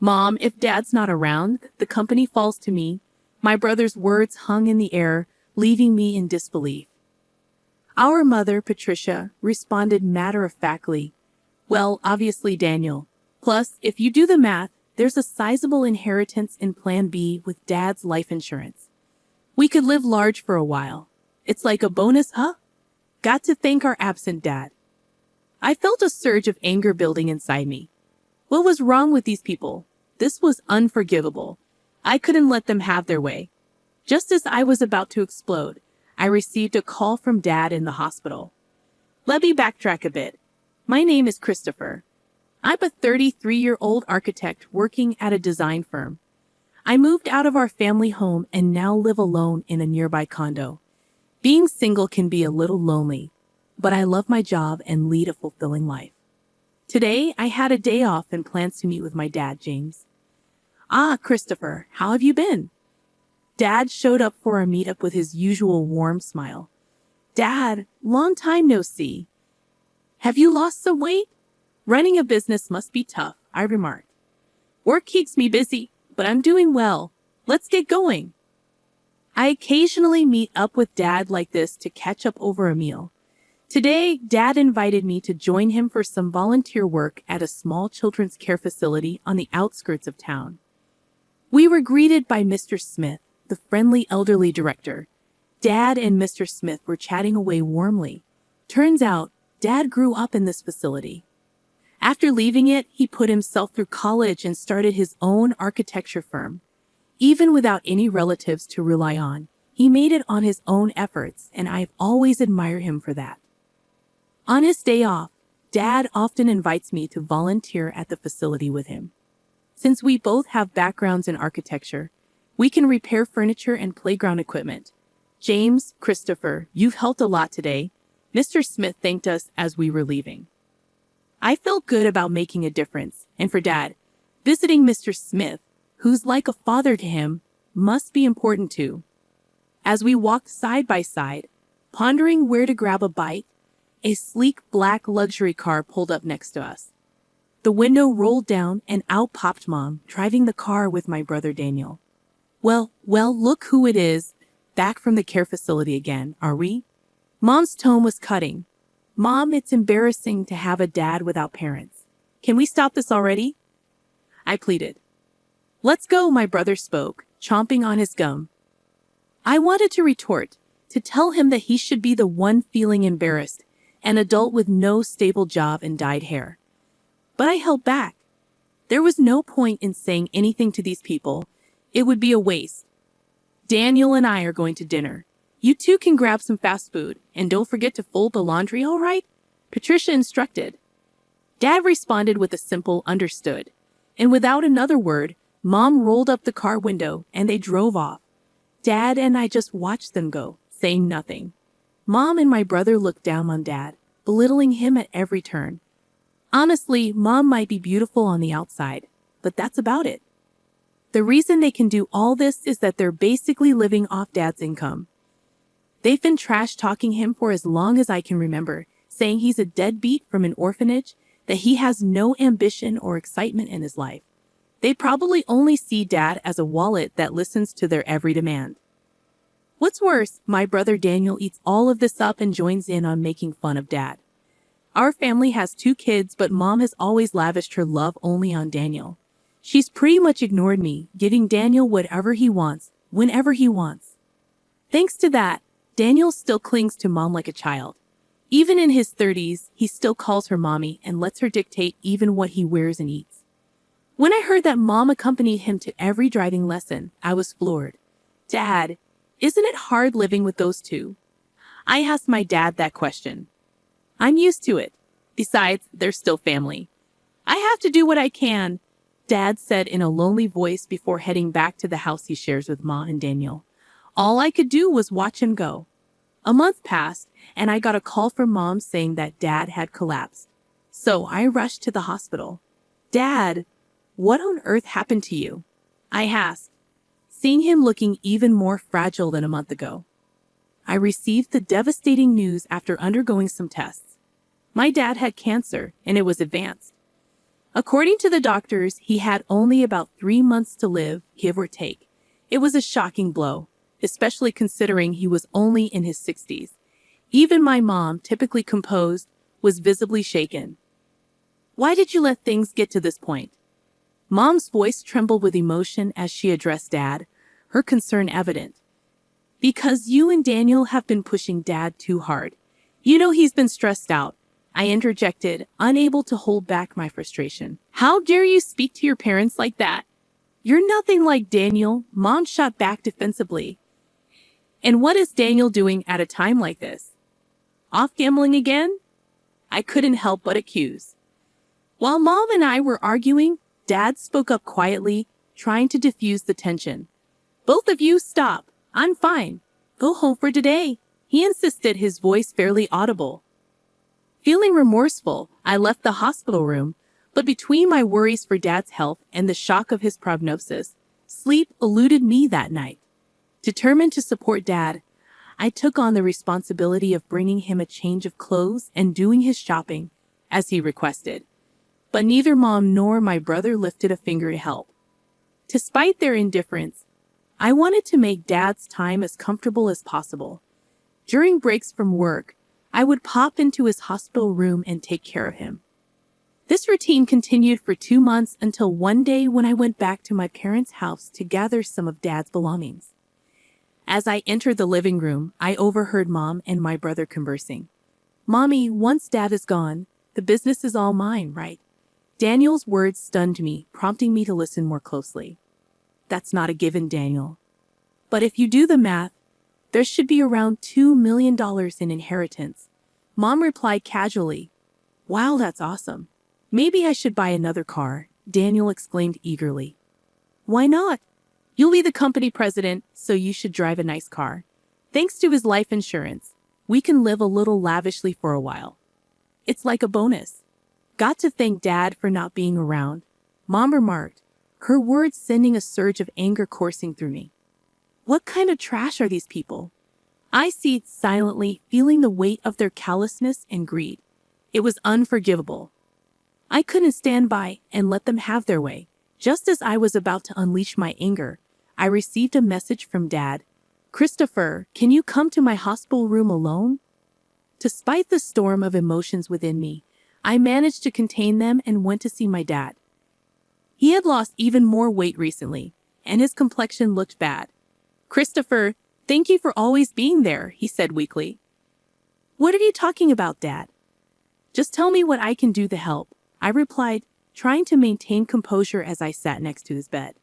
Mom, if Dad's not around, the company falls to me. My brother's words hung in the air, leaving me in disbelief. Our mother, Patricia, responded matter-of-factly, "Well, obviously, Daniel. Plus, if you do the math, there's a sizable inheritance in Plan B with Dad's life insurance. We could live large for a while. It's like a bonus, huh? Got to thank our absent dad." I felt a surge of anger building inside me. What was wrong with these people? This was unforgivable. I couldn't let them have their way. Just as I was about to explode, I received a call from Dad in the hospital. Let me backtrack a bit. My name is Christopher. I'm a 33-year-old architect working at a design firm. I moved out of our family home and now live alone in a nearby condo. Being single can be a little lonely, but I love my job and lead a fulfilling life. Today, I had a day off and plans to meet with my dad, James. "Ah, Christopher, how have you been?" Dad showed up for our meetup with his usual warm smile. "Dad, long time no see. Have you lost some weight?" "Running a business must be tough," I remarked. "Work keeps me busy, but I'm doing well. Let's get going." I occasionally meet up with Dad like this to catch up over a meal. Today, Dad invited me to join him for some volunteer work at a small children's care facility on the outskirts of town. We were greeted by Mr. Smith, the friendly elderly director. Dad and Mr. Smith were chatting away warmly. Turns out, Dad grew up in this facility. After leaving it, he put himself through college and started his own architecture firm. Even without any relatives to rely on, he made it on his own efforts, and I've always admired him for that. On his day off, Dad often invites me to volunteer at the facility with him. Since we both have backgrounds in architecture, we can repair furniture and playground equipment. "James, Christopher, you've helped a lot today," Mr. Smith thanked us as we were leaving. I felt good about making a difference, and for Dad, visiting Mr. Smith, who's like a father to him, must be important too. As we walked side by side, pondering where to grab a bite, a sleek black luxury car pulled up next to us. The window rolled down and out popped Mom, driving the car with my brother Daniel. Well, look who it is. Back from the care facility again, are we?" Mom's tone was cutting. "Mom, it's embarrassing to have a dad without parents. Can we stop this already?" I pleaded. "Let's go," my brother spoke, chomping on his gum. I wanted to retort, to tell him that he should be the one feeling embarrassed, an adult with no stable job and dyed hair. But I held back. There was no point in saying anything to these people. It would be a waste. "Daniel and I are going to dinner. You two can grab some fast food, and don't forget to fold the laundry, all right?" Patricia instructed. Dad responded with a simple "understood." And without another word, Mom rolled up the car window and they drove off. Dad and I just watched them go, saying nothing. Mom and my brother looked down on Dad, belittling him at every turn. Honestly, Mom might be beautiful on the outside, but that's about it. The reason they can do all this is that they're basically living off Dad's income. They've been trash-talking him for as long as I can remember, saying he's a deadbeat from an orphanage, that he has no ambition or excitement in his life. They probably only see Dad as a wallet that listens to their every demand. What's worse, my brother Daniel eats all of this up and joins in on making fun of Dad. Our family has 2 kids, but Mom has always lavished her love only on Daniel. She's pretty much ignored me, giving Daniel whatever he wants, whenever he wants. Thanks to that, Daniel still clings to Mom like a child. Even in his 30s, he still calls her mommy and lets her dictate even what he wears and eats. When I heard that Mom accompanied him to every driving lesson, I was floored. "Dad, isn't it hard living with those two?" I asked my dad that question. "I'm used to it. Besides, they're still family. I have to do what I can," Dad said in a lonely voice before heading back to the house he shares with Ma and Daniel. All I could do was watch him go. A month passed, and I got a call from Mom saying that Dad had collapsed. So I rushed to the hospital. "Dad, what on earth happened to you?" I asked, seeing him looking even more fragile than a month ago. I received the devastating news after undergoing some tests. My dad had cancer, and it was advanced. According to the doctors, he had only about 3 months to live, give or take. It was a shocking blow, especially considering he was only in his 60s. Even my mom, typically composed, was visibly shaken. Why did you let things get to this point? Mom's voice trembled with emotion as she addressed Dad, her concern evident. Because you and Daniel have been pushing Dad too hard. You know he's been stressed out. I interjected, unable to hold back my frustration. How dare you speak to your parents like that? You're nothing like Daniel, Mom shot back defensively. And what is Daniel doing at a time like this? Off gambling again? I couldn't help but accuse. While Mom and I were arguing, Dad spoke up quietly, trying to diffuse the tension. Both of you stop. I'm fine. Go home for today, he insisted, his voice fairly audible. Feeling remorseful, I left the hospital room, but between my worries for Dad's health and the shock of his prognosis, sleep eluded me that night. Determined to support Dad, I took on the responsibility of bringing him a change of clothes and doing his shopping, as he requested. But neither Mom nor my brother lifted a finger to help. Despite their indifference, I wanted to make Dad's time as comfortable as possible. During breaks from work, I would pop into his hospital room and take care of him. This routine continued for 2 months until one day when I went back to my parents' house to gather some of Dad's belongings. As I entered the living room, I overheard Mom and my brother conversing. Mommy, once Dad is gone, the business is all mine, right? Daniel's words stunned me, prompting me to listen more closely. That's not a given, Daniel. But if you do the math, there should be around $2 million in inheritance. Mom replied casually. Wow, that's awesome. Maybe I should buy another car, Daniel exclaimed eagerly. Why not? You'll be the company president, so you should drive a nice car. Thanks to his life insurance, we can live a little lavishly for a while. It's like a bonus. Got to thank Dad for not being around, Mom remarked, her words sending a surge of anger coursing through me. What kind of trash are these people? I seethed silently, feeling the weight of their callousness and greed. It was unforgivable. I couldn't stand by and let them have their way. Just as I was about to unleash my anger, I received a message from Dad. Christopher, can you come to my hospital room alone? Despite the storm of emotions within me, I managed to contain them and went to see my dad. He had lost even more weight recently, and his complexion looked bad. Christopher, thank you for always being there, he said weakly. What are you talking about, Dad? Just tell me what I can do to help, I replied, trying to maintain composure as I sat next to his bed.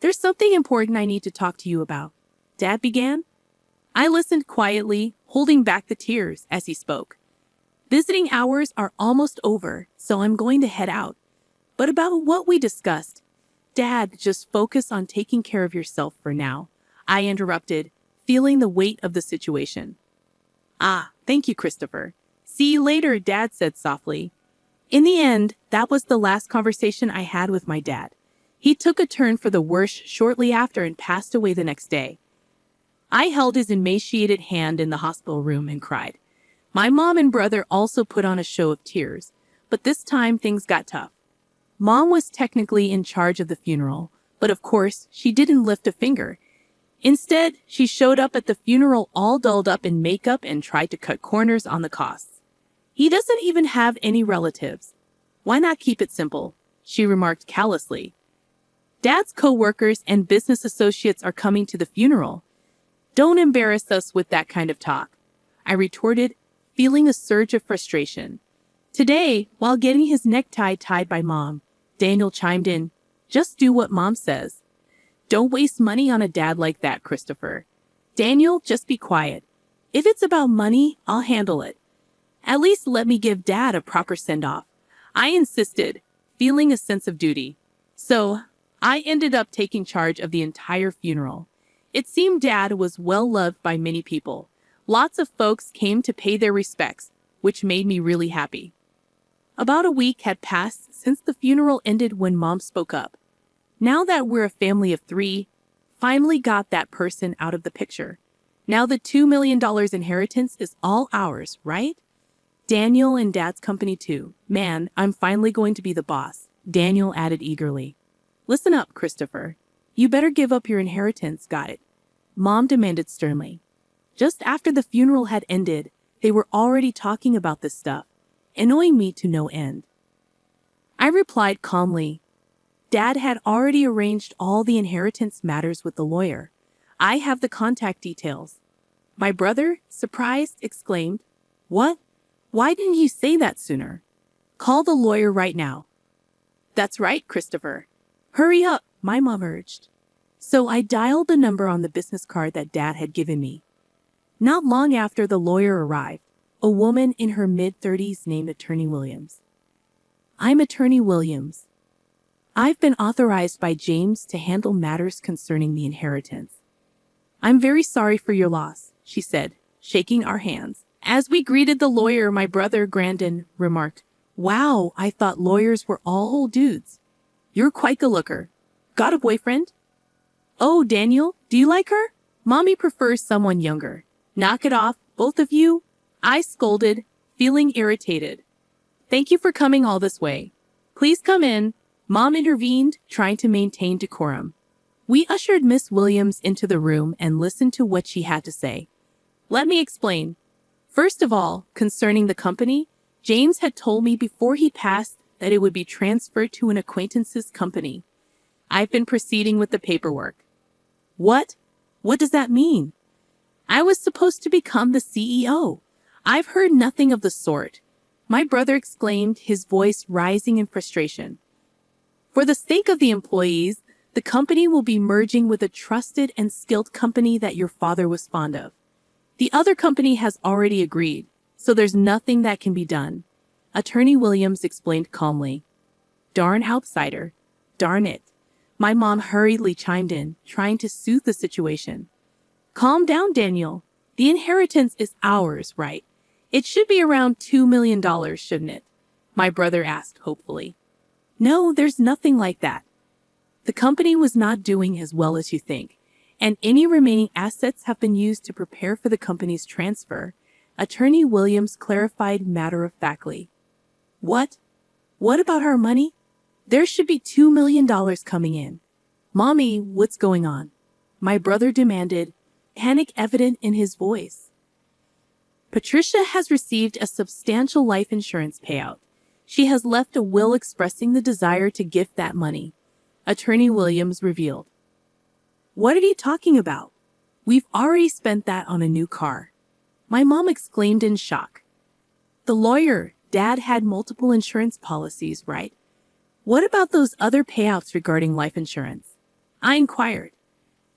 There's something important I need to talk to you about, Dad began. I listened quietly, holding back the tears as he spoke. Visiting hours are almost over, so I'm going to head out. But about what we discussed, Dad, just focus on taking care of yourself for now, I interrupted, feeling the weight of the situation. Ah, thank you, Christopher. See you later, Dad said softly. In the end, that was the last conversation I had with my dad. He took a turn for the worse shortly after and passed away the next day. I held his emaciated hand in the hospital room and cried. My mom and brother also put on a show of tears, but this time things got tough. Mom was technically in charge of the funeral, but of course, she didn't lift a finger. Instead, she showed up at the funeral all dolled up in makeup and tried to cut corners on the costs. He doesn't even have any relatives. Why not keep it simple? She remarked callously. Dad's co-workers and business associates are coming to the funeral. Don't embarrass us with that kind of talk, I retorted, feeling a surge of frustration. Today, while getting his necktie tied by Mom, Daniel chimed in, just do what Mom says. Don't waste money on a dad like that, Christopher. Daniel, just be quiet. If it's about money, I'll handle it. At least let me give Dad a proper send-off, I insisted, feeling a sense of duty. So, I ended up taking charge of the entire funeral. It seemed Dad was well loved by many people. Lots of folks came to pay their respects, which made me really happy. About a week had passed since the funeral ended when Mom spoke up. Now that we're a family of 3, finally got that person out of the picture. Now the $2 million inheritance is all ours, right? Daniel and Dad's company too. Man, I'm finally going to be the boss. Daniel added eagerly. Listen up, Christopher. You better give up your inheritance, got it? Mom demanded sternly. Just after the funeral had ended, they were already talking about this stuff, annoying me to no end. I replied calmly. Dad had already arranged all the inheritance matters with the lawyer. I have the contact details. My brother, surprised, exclaimed, What? Why didn't you say that sooner? Call the lawyer right now. That's right, Christopher. Hurry up, my mom urged. So I dialed the number on the business card that Dad had given me. Not long after the lawyer arrived, a woman in her mid-30s named Attorney Williams. I'm Attorney Williams. I've been authorized by James to handle matters concerning the inheritance. I'm very sorry for your loss, she said, shaking our hands. As we greeted the lawyer, my brother Grandin remarked, Wow, I thought lawyers were all old dudes. You're quite the looker. Got a boyfriend? Oh, Daniel, do you like her? Mommy prefers someone younger. Knock it off, both of you. I scolded, feeling irritated. Thank you for coming all this way. Please come in. Mom intervened, trying to maintain decorum. We ushered Miss Williams into the room and listened to what she had to say. Let me explain. First of all, concerning the company, James had told me before he passed that it would be transferred to an acquaintance's company. I've been proceeding with the paperwork. What? What does that mean? I was supposed to become the CEO. I've heard nothing of the sort. My brother exclaimed, his voice rising in frustration. For the sake of the employees, the company will be merging with a trusted and skilled company that your father was fond of. The other company has already agreed, so there's nothing that can be done. Attorney Williams explained calmly. Darn outsider. Darn it. My mom hurriedly chimed in, trying to soothe the situation. Calm down, Daniel. The inheritance is ours, right? It should be around $2 million, shouldn't it? My brother asked hopefully. No, there's nothing like that. The company was not doing as well as you think, and any remaining assets have been used to prepare for the company's transfer, Attorney Williams clarified matter-of-factly. What? What about our money? There should be $2 million coming in. Mommy, what's going on? My brother demanded, panic evident in his voice. Patricia has received a substantial life insurance payout. She has left a will expressing the desire to gift that money, Attorney Williams revealed. What are you talking about? We've already spent that on a new car. My mom exclaimed in shock. The lawyer, Dad had multiple insurance policies, right? What about those other payouts regarding life insurance? I inquired.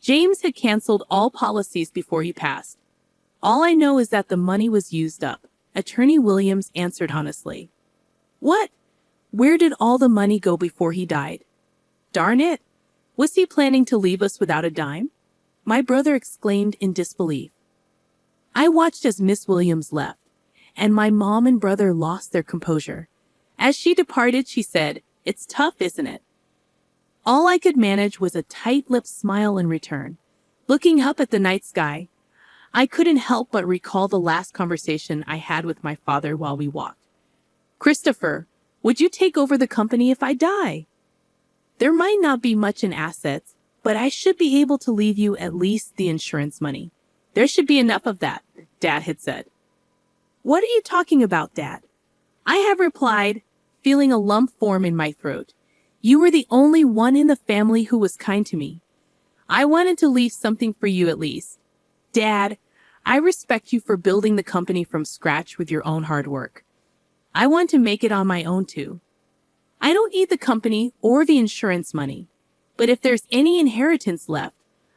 James had canceled all policies before he passed. All I know is that the money was used up, Attorney Williams answered honestly. What? Where did all the money go before he died? Darn it! Was he planning to leave us without a dime? My brother exclaimed in disbelief. I watched as Miss Williams left, and my mom and brother lost their composure. As she departed, she said, It's tough, isn't it? All I could manage was a tight-lipped smile in return. Looking up at the night sky, I couldn't help but recall the last conversation I had with my father while we walked. Christopher, would you take over the company if I die? There might not be much in assets, but I should be able to leave you at least the insurance money. There should be enough of that, Dad had said. What are you talking about, Dad? I have replied, feeling a lump form in my throat. You were the only one in the family who was kind to me. I wanted to leave something for you at least. Dad, I respect you for building the company from scratch with your own hard work. I want to make it on my own too. I don't need the company or the insurance money, but if there's any inheritance left,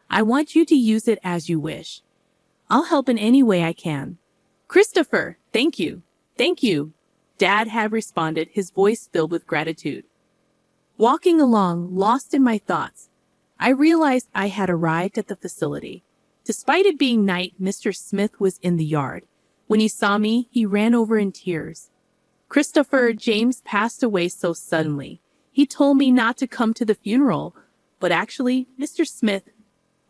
I want you to use it as you wish. I'll help in any way I can. Christopher, thank you. Thank you. Dad had responded, his voice filled with gratitude. Walking along, lost in my thoughts, I realized I had arrived at the facility. Despite it being night, Mr. Smith was in the yard. When he saw me, he ran over in tears. Christopher, James passed away so suddenly. He told me not to come to the funeral, but actually, Mr. Smith,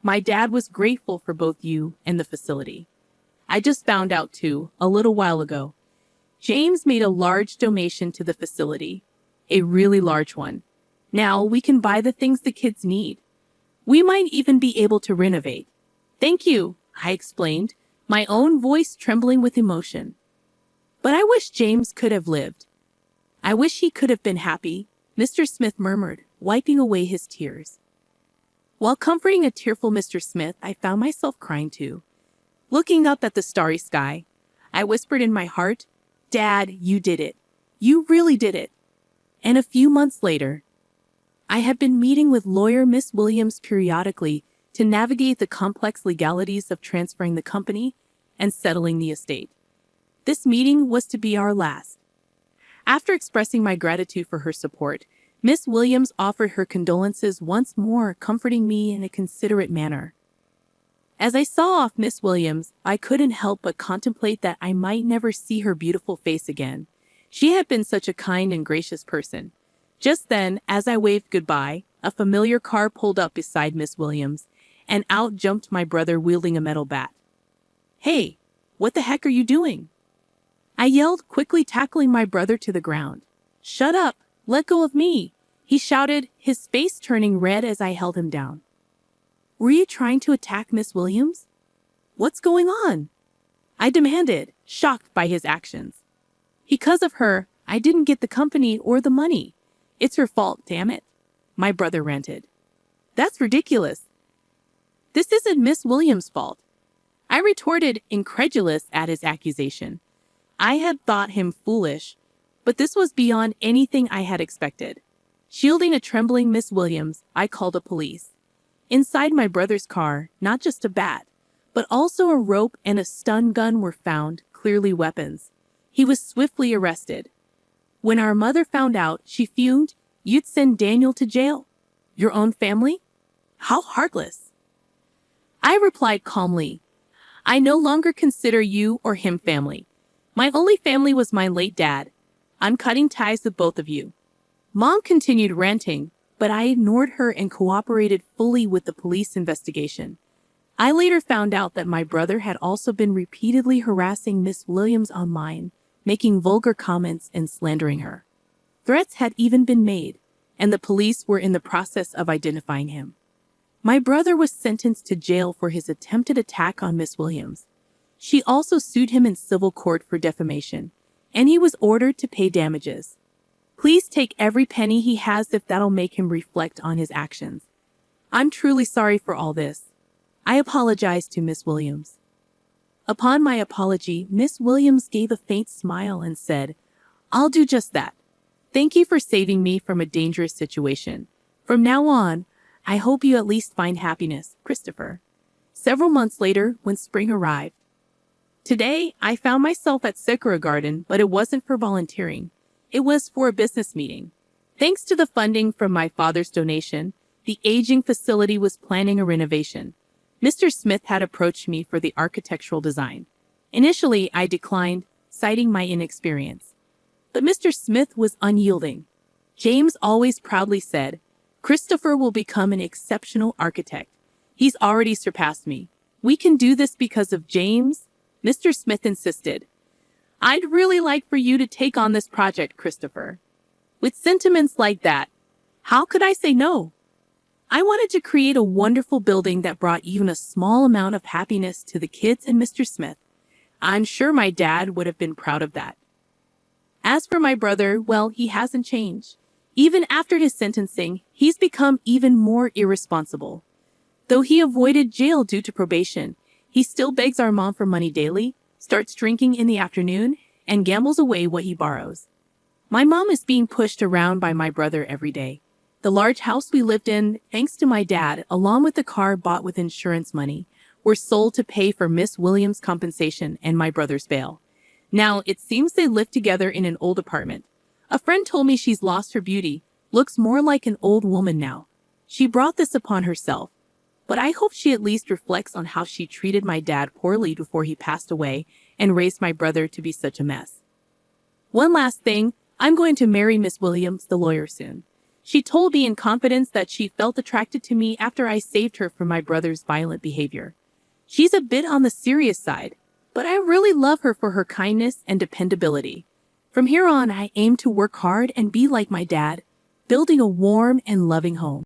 my dad was grateful for both you and the facility. I just found out too, a little while ago. James made a large donation to the facility. a really large one. Now we can buy the things the kids need. We might even be able to renovate. Thank you, I explained, my own voice trembling with emotion. But I wish James could have lived. I wish he could have been happy, Mr. Smith murmured, wiping away his tears. While comforting a tearful Mr. Smith, I found myself crying too. Looking up at the starry sky, I whispered in my heart, "Dad, you did it. You really did it." And a few months later, I had been meeting with lawyer Miss Williams periodically to navigate the complex legalities of transferring the company and settling the estate. This meeting was to be our last. After expressing my gratitude for her support, Miss Williams offered her condolences once more, comforting me in a considerate manner. As I saw off Miss Williams, I couldn't help but contemplate that I might never see her beautiful face again. She had been such a kind and gracious person. Just then, as I waved goodbye, a familiar car pulled up beside Miss Williams, and out jumped my brother wielding a metal bat. "Hey, what the heck are you doing?" I yelled, quickly tackling my brother to the ground. "Shut up! Let go of me!" he shouted, his face turning red as I held him down. "Were you trying to attack Miss Williams? What's going on?" I demanded, shocked by his actions. "Because of her, I didn't get the company or the money. It's her fault, damn it," my brother ranted. "That's ridiculous. This isn't Miss Williams' fault," I retorted, incredulous at his accusation. I had thought him foolish, but this was beyond anything I had expected. Shielding a trembling Miss Williams, I called the police. Inside my brother's car, not just a bat, but also a rope and a stun gun were found, clearly weapons. He was swiftly arrested. When our mother found out, she fumed, "You'd send Daniel to jail? Your own family? How heartless." I replied calmly, "I no longer consider you or him family. My only family was my late dad. I'm cutting ties with both of you." Mom continued ranting, but I ignored her and cooperated fully with the police investigation. I later found out that my brother had also been repeatedly harassing Miss Williams online, making vulgar comments and slandering her. Threats had even been made, and the police were in the process of identifying him. My brother was sentenced to jail for his attempted attack on Miss Williams. She also sued him in civil court for defamation, and he was ordered to pay damages. Please take every penny he has if that'll make him reflect on his actions. I'm truly sorry for all this. I apologize to Miss Williams. Upon my apology, Miss Williams gave a faint smile and said, "I'll do just that. Thank you for saving me from a dangerous situation. From now on, I hope you at least find happiness, Christopher." Several months later, when spring arrived. Today, I found myself at Sakura Garden, but it wasn't for volunteering. It was for a business meeting. Thanks to the funding from my father's donation, the aging facility was planning a renovation. Mr. Smith had approached me for the architectural design. Initially, I declined, citing my inexperience. But Mr. Smith was unyielding. James always proudly said, "Christopher will become an exceptional architect. He's already surpassed me. We can do this because of James," Mr. Smith insisted. "I'd really like for you to take on this project, Christopher." With sentiments like that, how could I say no? I wanted to create a wonderful building that brought even a small amount of happiness to the kids and Mr. Smith. I'm sure my dad would have been proud of that. As for my brother, well, he hasn't changed. Even after his sentencing, he's become even more irresponsible. Though he avoided jail due to probation, he still begs our mom for money daily, starts drinking in the afternoon, and gambles away what he borrows. My mom is being pushed around by my brother every day. The large house we lived in, thanks to my dad, along with the car bought with insurance money, were sold to pay for Miss Williams' compensation and my brother's bail. Now, it seems they live together in an old apartment. A friend told me she's lost her beauty, looks more like an old woman now. She brought this upon herself. But I hope she at least reflects on how she treated my dad poorly before he passed away and raised my brother to be such a mess. One last thing, I'm going to marry Miss Williams, the lawyer, soon. She told me in confidence that she felt attracted to me after I saved her from my brother's violent behavior. She's a bit on the serious side, but I really love her for her kindness and dependability. From here on, I aim to work hard and be like my dad, building a warm and loving home.